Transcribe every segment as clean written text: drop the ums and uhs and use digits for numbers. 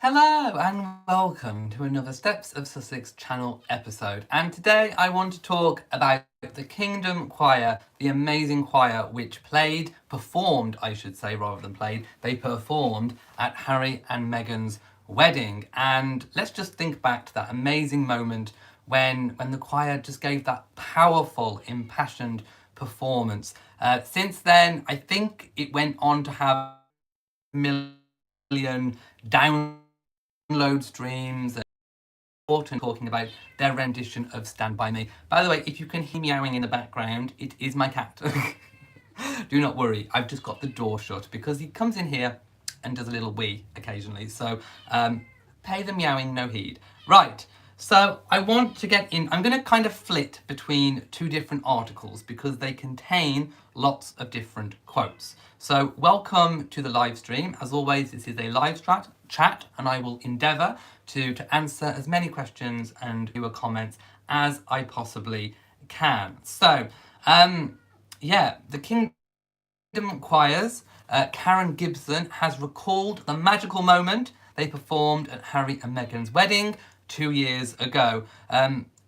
Hello and welcome to another Steps of Sussex channel episode. And today I want to talk about the Kingdom Choir, the amazing choir which performed, I should say, rather than played, they performed at Harry and Meghan's wedding. And let's just think back to that amazing moment when the choir just gave that powerful, impassioned performance. Since then, I think it went on to have million download streams and talking about their rendition of Stand By Me. By the way, if you can hear meowing in the background, it is my cat. Do not worry, I've just got the door shut because he comes in here and does a little wee occasionally. So pay the meowing no heed. Right, so I want to get in, I'm going to kind of flit between two different articles because they contain lots of different quotes. So welcome to the live stream. As always, this is a live chat and I will endeavour to answer as many questions and your comments as I possibly can. So, the Kingdom Choirs, Karen Gibson has recalled the magical moment they performed at Harry and Meghan's wedding 2 years ago,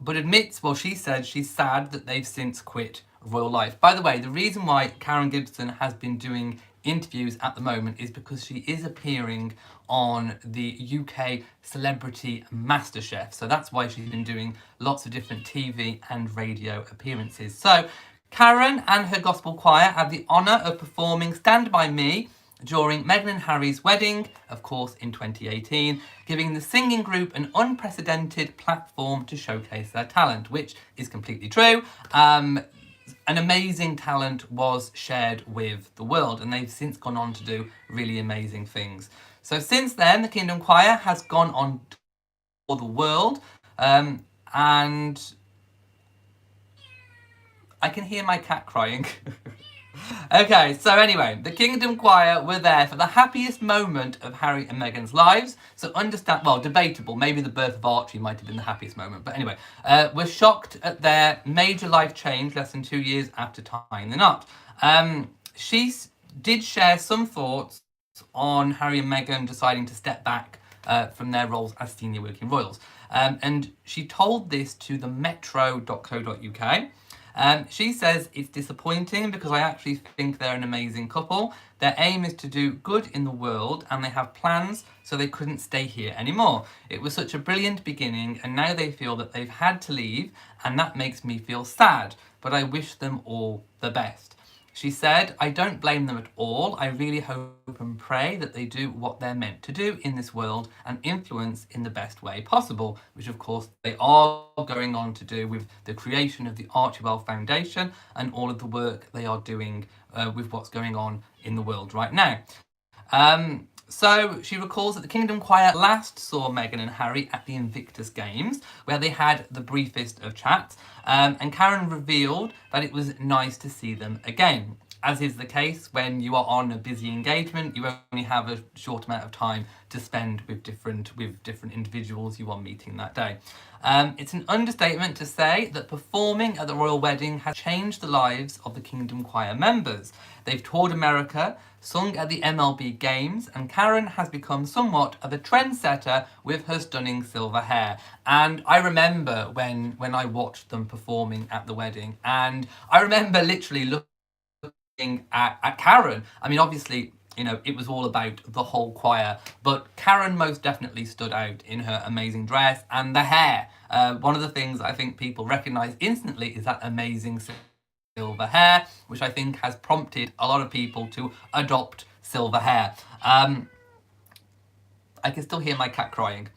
but admits, well, she said she's sad that they've since quit royal life. By the way, the reason why Karen Gibson has been doing interviews at the moment is because she is appearing on the UK Celebrity MasterChef. So that's why she's been doing lots of different TV and radio appearances. So Karen and her gospel choir had the honour of performing Stand By Me during Meghan and Harry's wedding, of course, in 2018, giving the singing group an unprecedented platform to showcase their talent, which is completely true. An amazing talent was shared with the world, and they've since gone on to do really amazing things. So since then, the Kingdom Choir has gone on for the world, and I can hear my cat crying. Okay, so anyway, the Kingdom Choir were there for the happiest moment of Harry and Meghan's lives. So debatable, maybe the birth of Archie might have been the happiest moment. But anyway, we're shocked at their major life change less than 2 years after tying the knot. She did share some thoughts on Harry and Meghan deciding to step back from their roles as senior working royals. And she told this to the metro.co.uk. She says it's disappointing because I actually think they're an amazing couple. Their aim is to do good in the world and they have plans, so they couldn't stay here anymore. It was such a brilliant beginning and now they feel that they've had to leave and that makes me feel sad, but I wish them all the best. She said, I don't blame them at all. I really hope and pray that they do what they're meant to do in this world and influence in the best way possible, which of course they are going on to do with the creation of the Archibald Foundation and all of the work they are doing with what's going on in the world right now. So she recalls that the Kingdom Choir last saw Meghan and Harry at the Invictus Games, where they had the briefest of chats, and Karen revealed that it was nice to see them again. As is the case when you are on a busy engagement, you only have a short amount of time to spend with different individuals you are meeting that day. It's an understatement to say that performing at the royal wedding has changed the lives of the Kingdom Choir members. They've toured America, sung at the MLB games, and Karen has become somewhat of a trendsetter with her stunning silver hair. And I remember when I watched them performing at the wedding, and I remember literally looking at Karen. I mean, obviously, you know, it was all about the whole choir, but Karen most definitely stood out in her amazing dress and the hair. One of the things I think people recognise instantly is that amazing silver hair, which I think has prompted a lot of people to adopt silver hair. I can still hear my cat crying.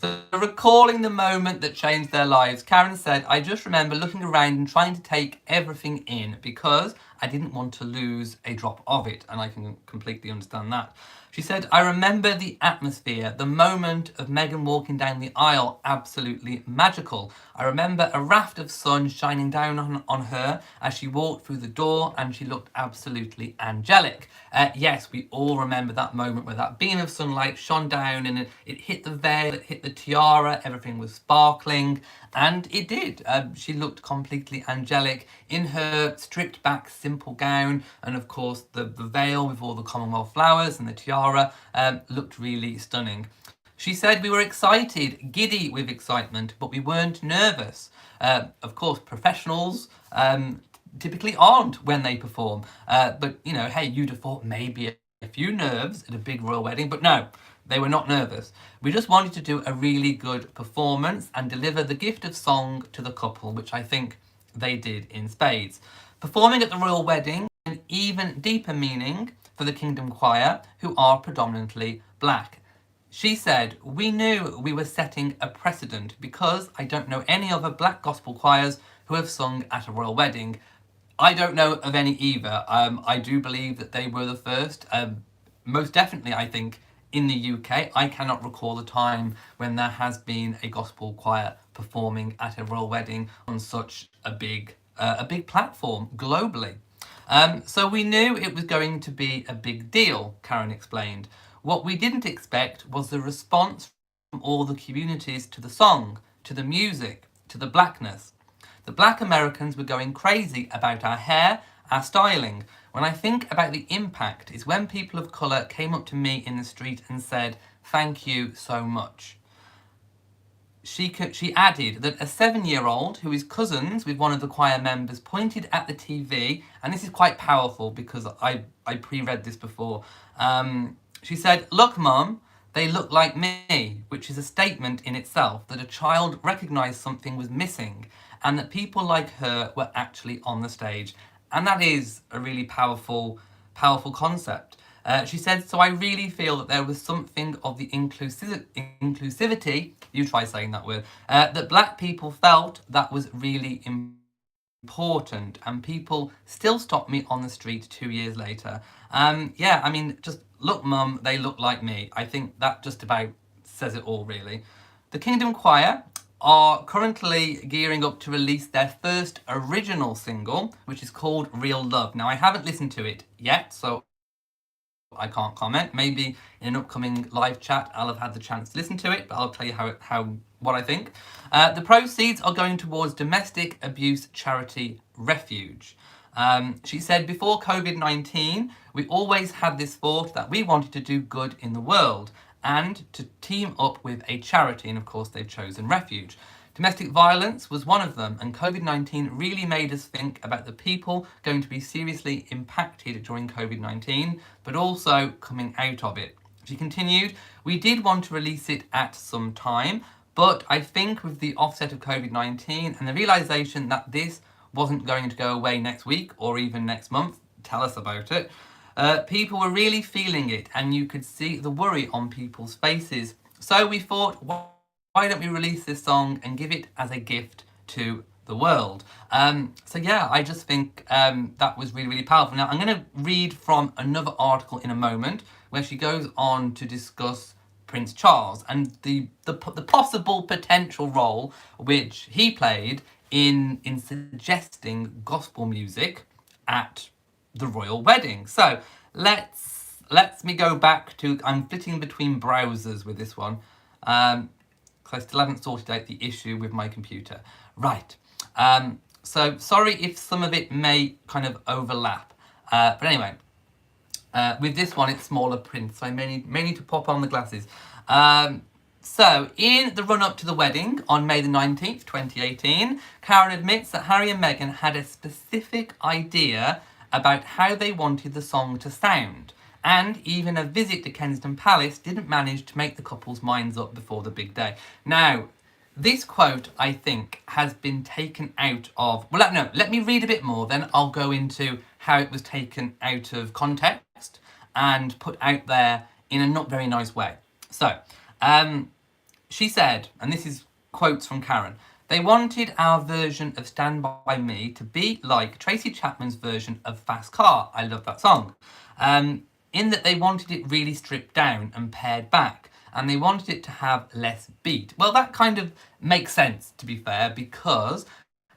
So recalling the moment that changed their lives, Karen said, I just remember looking around and trying to take everything in because I didn't want to lose a drop of it, and I can completely understand that. She said, I remember the atmosphere, the moment of Meghan walking down the aisle, absolutely magical. I remember a raft of sun shining down on her as she walked through the door and she looked absolutely angelic. Yes, we all remember that moment where that beam of sunlight shone down and it hit the veil, it hit the tiara, everything was sparkling, and it did. She looked completely angelic in her stripped back simple gown and of course the veil with all the Commonwealth flowers and the tiara tiara looked really stunning. She said, "We were excited, giddy with excitement, but we weren't nervous." Of course, professionals typically aren't when they perform. But, you know, hey, you'd have thought maybe a few nerves at a big royal wedding, but no, they were not nervous. We just wanted to do a really good performance and deliver the gift of song to the couple, which I think they did in spades. Performing at the royal wedding, an even deeper meaning for the Kingdom Choir, who are predominantly black. She said, "We knew we were setting a precedent because I don't know any other black gospel choirs who have sung at a royal wedding." I don't know of any either. I do believe that they were the first. Most definitely, I think, in the UK. I cannot recall a time when there has been a gospel choir performing at a royal wedding on such a big platform globally. So we knew it was going to be a big deal, Karen explained. What we didn't expect was the response from all the communities to the song, to the music, to the blackness. The black Americans were going crazy about our hair, our styling. When I think about the impact is when people of colour came up to me in the street and said, "Thank you so much." She added that a 7-year-old who is cousins with one of the choir members pointed at the TV, and this is quite powerful because I pre-read this before. She said, "Look, Mum, they look like me," which is a statement in itself that a child recognised something was missing and that people like her were actually on the stage. And that is a really powerful concept. She said, "So I really feel that there was something of the inclusivity, you try saying that word, that black people felt that was really important, and people still stop me on the street 2 years later." Yeah, I mean, just look, Mum, they look like me. I think that just about says it all, really. The Kingdom Choir are currently gearing up to release their first original single, which is called Real Love. Now, I haven't listened to it yet, so I can't comment. Maybe in an upcoming live chat I'll have had the chance to listen to it, but I'll tell you what I think. The proceeds are going towards domestic abuse charity Refuge. She said, "Before COVID-19, we always had this thought that we wanted to do good in the world and to team up with a charity, and of course they've chosen Refuge. Domestic violence was one of them, and COVID-19 really made us think about the people going to be seriously impacted during COVID-19, but also coming out of it." She continued, "We did want to release it at some time, but I think with the offset of COVID-19 and the realisation that this wasn't going to go away next week or even next month, tell us about it, people were really feeling it, and you could see the worry on people's faces. So we thought, why don't we release this song and give it as a gift to the world?" So yeah, I just think that was really, really powerful. Now, I'm going to read from another article in a moment where she goes on to discuss Prince Charles and the possible potential role which he played in suggesting gospel music at the royal wedding. So let's me go back to, I'm flitting between browsers with this one, because I still haven't sorted out the issue with my computer. Right. So sorry if some of it may kind of overlap. But anyway, with this one it's smaller print, so I may need to pop on the glasses. So, in the run-up to the wedding on May the 19th, 2018, Karen admits that Harry and Meghan had a specific idea about how they wanted the song to sound, and even a visit to Kensington Palace didn't manage to make the couple's minds up before the big day. Now, this quote, I think, has been taken out of... Well, no, let me read a bit more, then I'll go into how it was taken out of context and put out there in a not very nice way. So, she said, and this is quotes from Karen, "They wanted our version of Stand By Me to be like Tracy Chapman's version of Fast Car." I love that song. In that they wanted it really stripped down and pared back, and they wanted it to have less beat. Well, that kind of makes sense, to be fair, because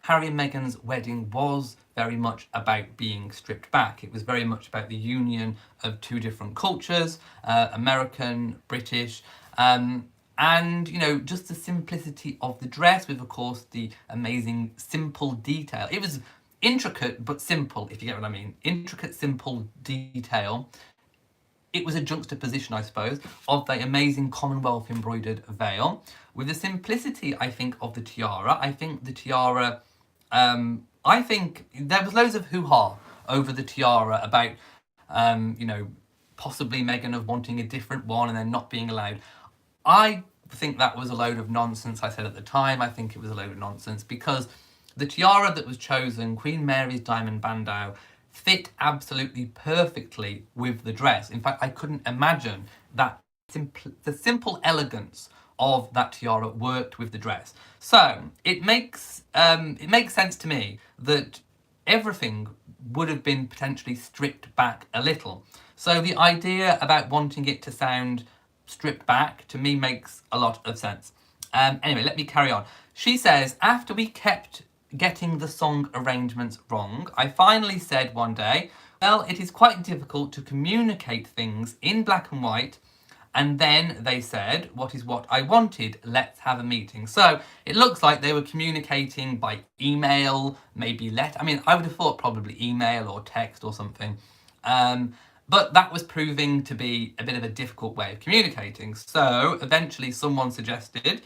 Harry and Meghan's wedding was very much about being stripped back. It was very much about the union of two different cultures, American, British, and, you know, just the simplicity of the dress with, of course, the amazing simple detail. It was intricate but simple, if you get what I mean. Intricate, simple detail it was a juxtaposition, I suppose, of the amazing Commonwealth embroidered veil with the simplicity, I think, of the tiara. I think the tiara, I think there was loads of hoo-ha over the tiara about, you know, possibly Meghan of wanting a different one and then not being allowed. I think that was a load of nonsense. I said at the time, I think it was a load of nonsense because the tiara that was chosen, Queen Mary's diamond bandeau, fit absolutely perfectly with the dress. In fact, I couldn't imagine that the simple elegance of that tiara worked with the dress. So it makes sense to me that everything would have been potentially stripped back a little. So the idea about wanting it to sound stripped back to me makes a lot of sense. Anyway, let me carry on. She says, after we kept getting the song arrangements wrong, I finally said one day, well, it is quite difficult to communicate things in black and white. And then they said, what is what I wanted? Let's have a meeting. So it looks like they were communicating by email, maybe I mean, I would have thought probably email or text or something. But that was proving to be a bit of a difficult way of communicating. So eventually someone suggested,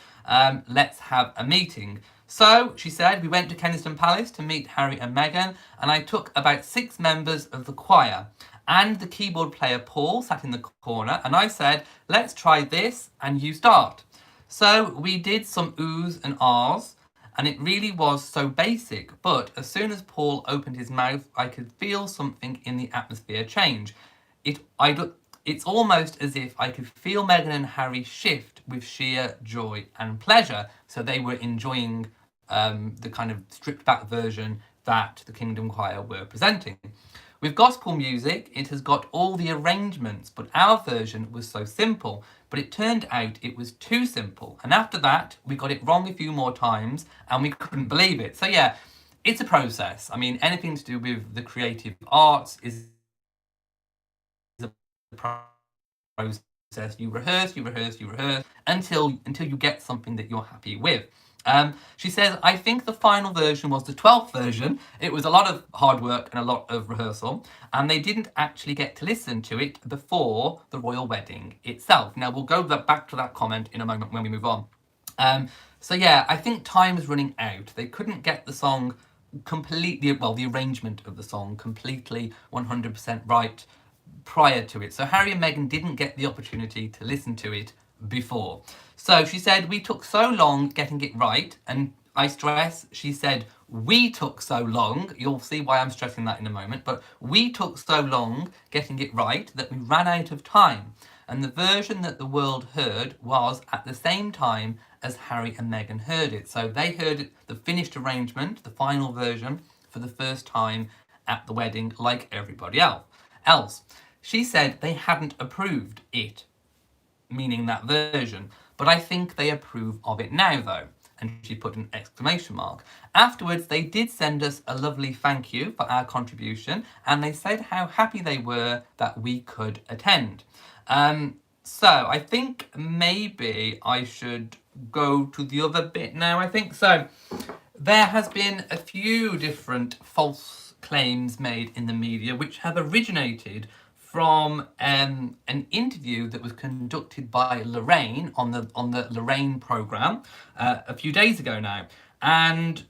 let's have a meeting. So, she said, we went to Kensington Palace to meet Harry and Meghan, and I took about 6 members of the choir. And the keyboard player Paul sat in the corner, and I said, let's try this, and you start. So, we did some oohs and ahs, and it really was so basic, but as soon as Paul opened his mouth, I could feel something in the atmosphere change. It's almost as if I could feel Meghan and Harry shift with sheer joy and pleasure. So they were enjoying the kind of stripped back version that the Kingdom Choir were presenting. With gospel music, it has got all the arrangements, but our version was so simple. But it turned out it was too simple. And after that, we got it wrong a few more times and we couldn't believe it. So yeah, it's a process. I mean, anything to do with the creative arts is a process. You rehearse until you get something that you're happy with. She says, I think the final version was the 12th version. It was a lot of hard work and a lot of rehearsal, and they didn't actually get to listen to it before the royal wedding itself. Now, we'll go back to that comment in a moment when we move on. So yeah, I think time is running out. They couldn't get the song completely, well, the arrangement of the song completely 100% right prior to it. So Harry and Meghan didn't get the opportunity to listen to it before. So she said, we took so long getting it right, and I stress, she said, we took so long, you'll see why I'm stressing that in a moment, but we took so long getting it right that we ran out of time. And the version that the world heard was at the same time as Harry and Meghan heard it. So they heard it, the finished arrangement, the final version, for the first time at the wedding, like everybody else. She said they hadn't approved it, meaning that version, but I think they approve of it now though. And she put an exclamation mark. Afterwards, they did send us a lovely thank you for our contribution, and they said how happy they were that we could attend. So I think maybe I should go to the other bit now, I think. So there has been a few different false claims made in the media which have originated from an interview that was conducted by Lorraine on the Lorraine programme a few days ago now. And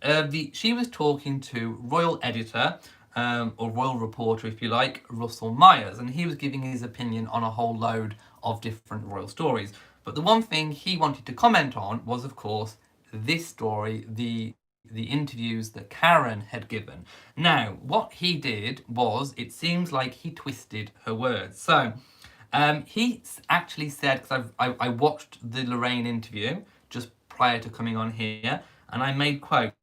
she was talking to royal editor, or royal reporter if you like, Russell Myers, and he was giving his opinion on a whole load of different royal stories. But the one thing he wanted to comment on was, of course, this story, the interviews that Karen had given. Now, what he did was, it seems like he twisted her words. So, he actually said, because I watched the Lorraine interview just prior to coming on here, and I made quotes.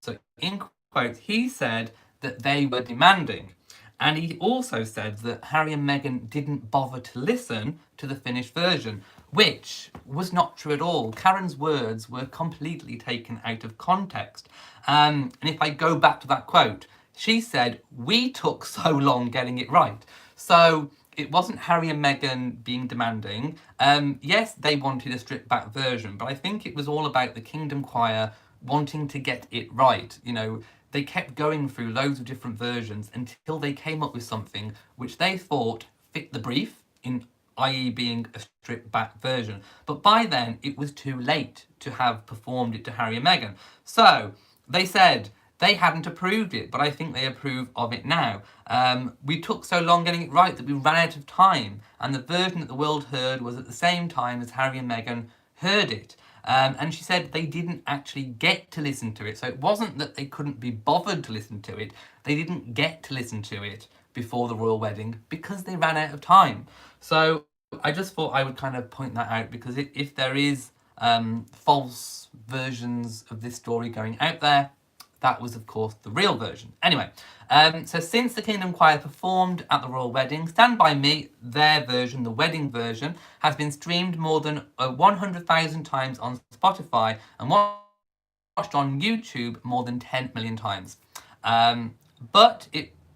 So, in quotes, he said that they were demanding. And he also said that Harry and Meghan didn't bother to listen to the finished version, which was not true at all. Karen's words were completely taken out of context. And if I go back to that quote, she said, we took so long getting it right. So it wasn't Harry and Meghan being demanding. Yes, they wanted a stripped back version, but I think it was all about the Kingdom Choir wanting to get it right. You know, they kept going through loads of different versions until they came up with something which they thought fit the brief, i.e. being a stripped back version. But by then, it was too late to have performed it to Harry and Meghan. So they said they hadn't approved it, but I think they approve of it now. We took so long getting it right that we ran out of time, and the version that the world heard was at the same time as Harry and Meghan heard it. And she said they didn't actually get to listen to it. So it wasn't that they couldn't be bothered to listen to it, they didn't get to listen to it before the royal wedding because they ran out of time. So I just thought I would kind of point that out, because if there is false versions of this story going out there, that was, of course, the real version. Anyway, so since the Kingdom Choir performed at the royal wedding, Stand By Me, their version, the wedding version, has been streamed more than 100,000 times on Spotify and watched on YouTube more than 10 million times. But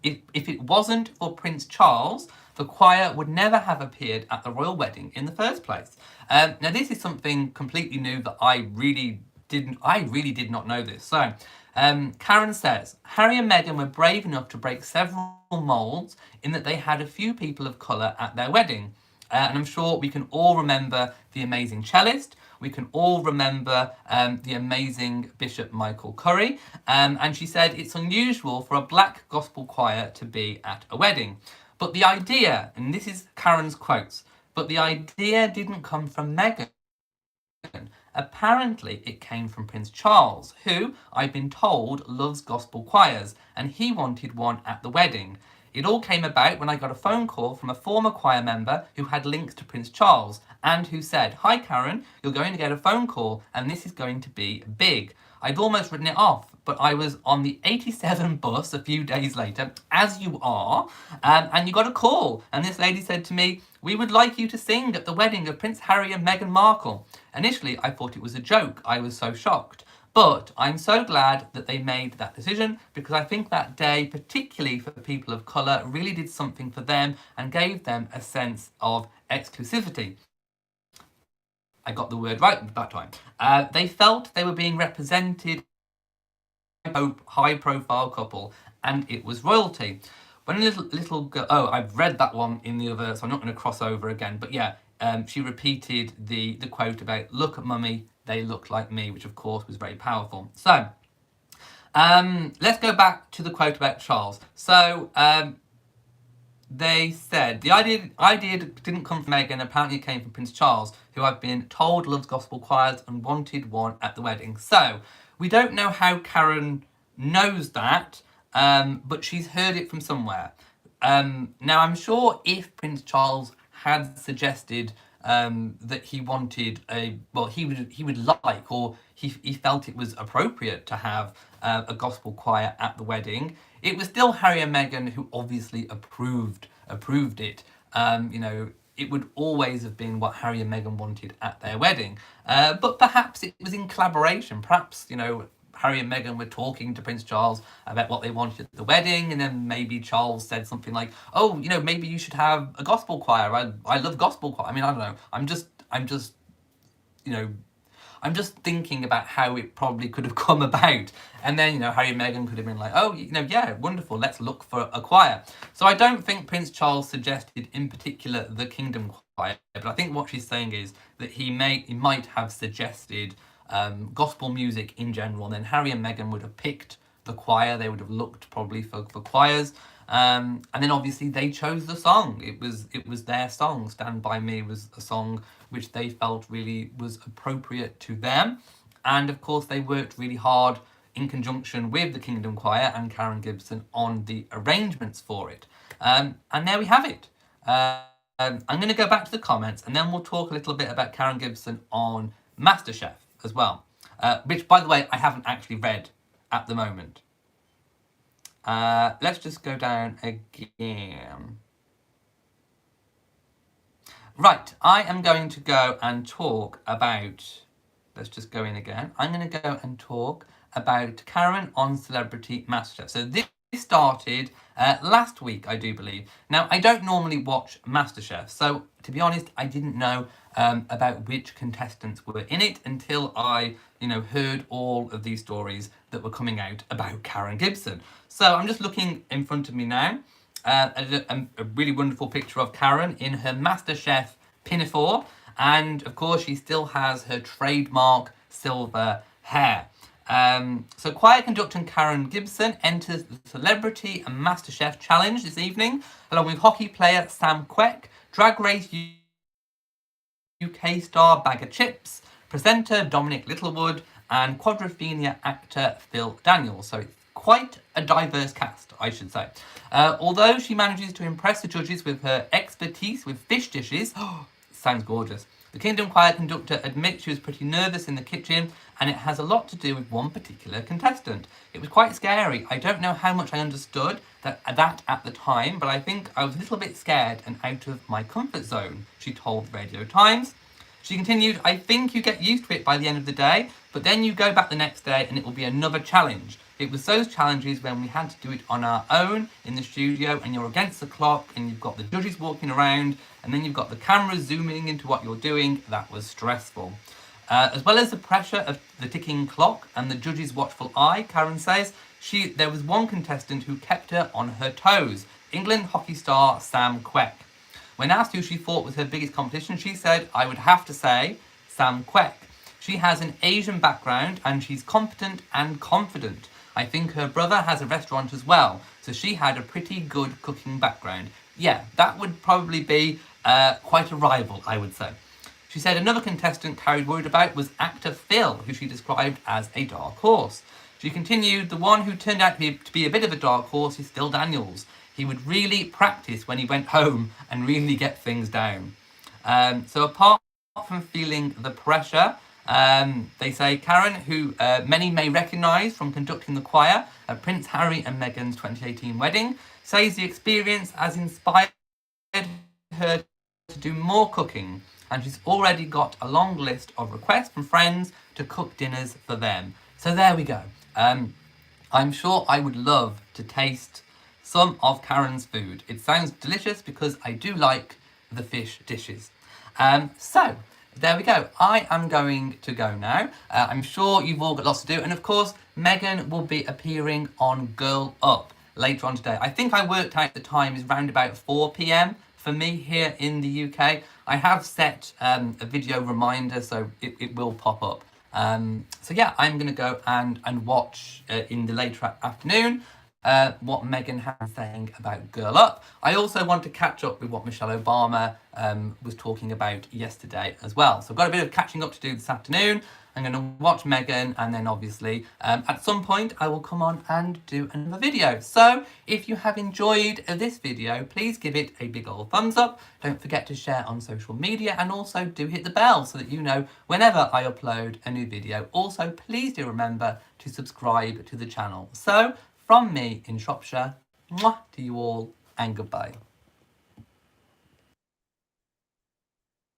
if it wasn't for Prince Charles, the choir would never have appeared at the royal wedding in the first place. Now, this is something completely new that I really did not know this. So, Karen says, Harry and Meghan were brave enough to break several molds in that they had a few people of colour at their wedding. And I'm sure we can all remember the amazing cellist. We can all remember the amazing Bishop Michael Curry. And she said it's unusual for a black gospel choir to be at a wedding. But the idea, and this is Karen's quotes, but the idea didn't come from Meghan. Apparently, it came from Prince Charles, who, I've been told, loves gospel choirs, and he wanted one at the wedding. It all came about when I got a phone call from a former choir member who had links to Prince Charles, and who said, "Hi Karen, you're going to get a phone call, and this is going to be big." I'd almost written it off, but I was on the 87 bus a few days later, as you are, and you got a call, and this lady said to me, "We would like you to sing at the wedding of Prince Harry and Meghan Markle." Initially, I thought it was a joke. I was so shocked. But I'm so glad that they made that decision, because I think that day, particularly for people of colour, really did something for them and gave them a sense of exclusivity. I got the word right that time. They felt they were being represented by a high-profile couple, and it was royalty. When a little girl, I've read that one in the other, so I'm not going to cross over again. But yeah, she repeated the quote about "Look at mummy, they look like me," which of course was very powerful. So let's go back to the quote about Charles. So they said the idea didn't come from Meghan. Apparently, it came from Prince Charles, who I've been told loves gospel choirs and wanted one at the wedding. So we don't know how Karen knows that, but she's heard it from somewhere. Now, I'm sure if Prince Charles had suggested that he wanted he would like, or he felt it was appropriate to have a gospel choir at the wedding, it was still Harry and Meghan who obviously approved it. It would always have been what Harry and Meghan wanted at their wedding. But perhaps it was in collaboration. Perhaps, Harry and Meghan were talking to Prince Charles about what they wanted at the wedding, and then maybe Charles said something like, "Oh, maybe you should have a gospel choir. I love gospel choir." I mean, I don't know. I'm just thinking about how it probably could have come about. And then, Harry and Meghan could have been like, "Oh, yeah, wonderful, let's look for a choir." So I don't think Prince Charles suggested in particular the Kingdom Choir, but I think what she's saying is that he might have suggested gospel music in general, and then Harry and Meghan would have picked the choir. They would have looked probably for choirs, and then obviously they chose the song. It was their song. "Stand By Me" was a song which they felt really was appropriate to them, and of course they worked really hard in conjunction with the Kingdom Choir and Karen Gibson on the arrangements for it. And there we have it. I'm going to go back to the comments, and then we'll talk a little bit about Karen Gibson on MasterChef as well, which, by the way, I haven't actually read at the moment. Let's just go down again. Right, I am going to go and talk about, let's just go in again. I'm going to go and talk about Karen on Celebrity MasterChef. So this started last week, I do believe. Now, I don't normally watch MasterChef, so to be honest, I didn't know about which contestants were in it until I, heard all of these stories that were coming out about Karen Gibson. So I'm just looking in front of me now. a really wonderful picture of Karen in her MasterChef pinafore, and of course she still has her trademark silver hair. So choir conductor Karen Gibson enters the Celebrity and MasterChef Challenge this evening, along with hockey player Sam Quek, Drag Race UK star Bag of Chips, presenter Dominic Littlewood, and Quadrophenia actor Phil Daniels. So it's quite a diverse cast, I should say. Although she manages to impress the judges with her expertise with fish dishes, sounds gorgeous. The Kingdom Choir conductor admits she was pretty nervous in the kitchen, and it has a lot to do with one particular contestant. It was quite scary. I don't know how much I understood that at the time, but I think I was a little bit scared and out of my comfort zone, she told Radio Times. She continued, I think you get used to it by the end of the day, but then you go back the next day and it will be another challenge. It was those challenges when we had to do it on our own in the studio, and you're against the clock and you've got the judges walking around and then you've got the cameras zooming into what you're doing. That was stressful. As well as the pressure of the ticking clock and the judge's watchful eye, Karen says, there was one contestant who kept her on her toes, England hockey star Sam Quek. When asked who she thought was her biggest competition, she said, I would have to say Sam Quek. She has an Asian background and she's competent and confident. I think her brother has a restaurant as well, so she had a pretty good cooking background. Yeah, that would probably be quite a rival, I would say. She said another contestant Carrie worried about was actor Phil, who she described as a dark horse. She continued, the one who turned out to be a bit of a dark horse is Phil Daniels. He would really practice when he went home and really get things down. So apart from feeling the pressure, they say Karen, who many may recognise from conducting the choir at Prince Harry and Meghan's 2018 wedding, says the experience has inspired her to do more cooking, and she's already got a long list of requests from friends to cook dinners for them. So there we go. I'm sure I would love to taste some of Karen's food. It sounds delicious because I do like the fish dishes. So there we go. I am going to go now. I'm sure you've all got lots to do. And of course, Meghan will be appearing on Girl Up later on today. I think I worked out the time is round about 4 p.m. for me here in the UK. I have set a video reminder, so it will pop up. So yeah, I'm going to go and watch in the later afternoon what Meghan has saying about Girl Up. I also want to catch up with what Michelle Obama was talking about yesterday as well. So I've got a bit of catching up to do this afternoon. I'm going to watch Meghan, and then obviously at some point I will come on and do another video. So if you have enjoyed this video, please give it a big old thumbs up. Don't forget to share on social media, and also do hit the bell so that you know whenever I upload a new video. Also, please do remember to subscribe to the channel. So from me in Shropshire, mwah to you all, and goodbye.